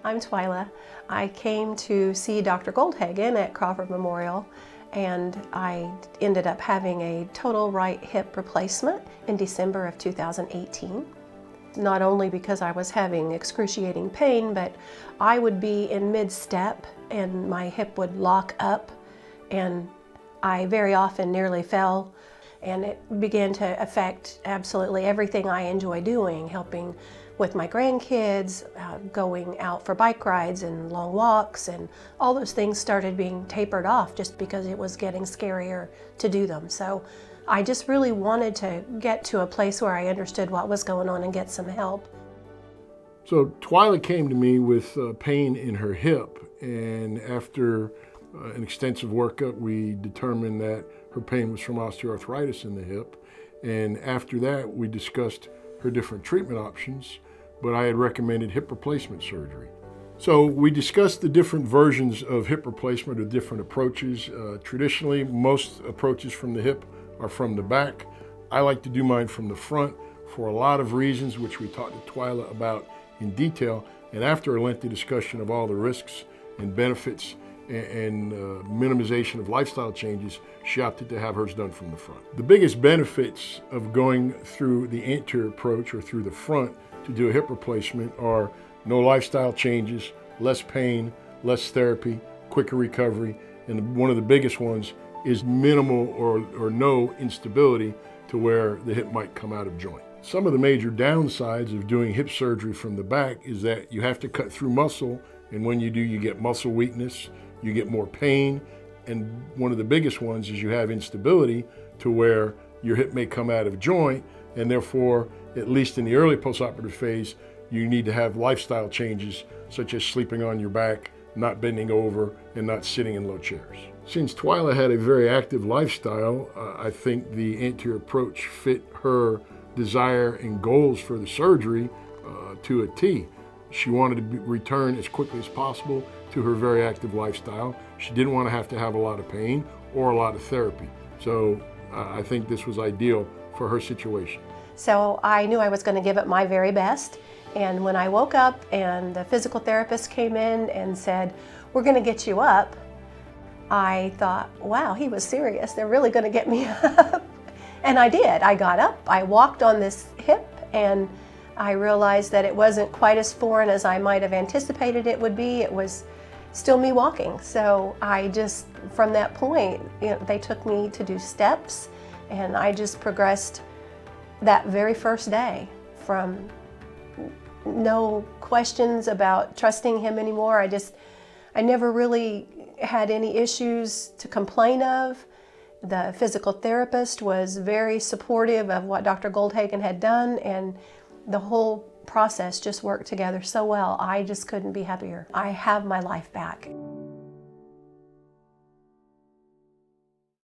I'm Twila. I came to see Dr. Goldhagen at Crawford Memorial, and I ended up having a total right hip replacement in December of 2018. Not only because I was having excruciating pain, but I would be in mid-step and my hip would lock up, and I very often nearly fell, and it began to affect absolutely everything I enjoy doing, helping with my grandkids, going out for bike rides and long walks, and all those things started being tapered off just because it was getting scarier to do them. So I just really wanted to get to a place where I understood what was going on and get some help. So Twila came to me with pain in her hip, and after an extensive workup, we determined that her pain was from osteoarthritis in the hip. And after that, we discussed her different treatment options, but I had recommended hip replacement surgery. So we discussed the different versions of hip replacement or different approaches. Traditionally, most approaches from the hip are from the back. I like to do mine from the front for a lot of reasons, which we talked to Twila about in detail. And after a lengthy discussion of all the risks and benefits and minimization of lifestyle changes, she opted to have hers done from the front. The biggest benefits of going through the anterior approach or through the front to do a hip replacement are no lifestyle changes, less pain, less therapy, quicker recovery, and one of the biggest ones is minimal or no instability to where the hip might come out of joint. Some of the major downsides of doing hip surgery from the back is that you have to cut through muscle, and when you do, you get muscle weakness, you get more pain, and one of the biggest ones is you have instability to where your hip may come out of joint, and therefore, at least in the early postoperative phase, you need to have lifestyle changes such as sleeping on your back, not bending over, and not sitting in low chairs. Since Twila had a very active lifestyle, I think the anterior approach fit her desire and goals for the surgery to a T. She wanted to return as quickly as possible to her very active lifestyle. She didn't want to have a lot of pain or a lot of therapy. So I think this was ideal for her situation. So I knew I was going to give it my very best. And when I woke up and the physical therapist came in and said, "We're going to get you up," I thought, wow, he was serious. They're really going to get me up. And I did. I got up, I walked on this hip, and I realized that it wasn't quite as foreign as I might have anticipated it would be. It was still me walking. So I just, from that point, they took me to do steps, and I just progressed that very first day from no questions about trusting him anymore. I never really had any issues to complain of. The physical therapist was very supportive of what Dr. Goldhagen had done, and the whole process just worked together so well. I just couldn't be happier. I have my life back.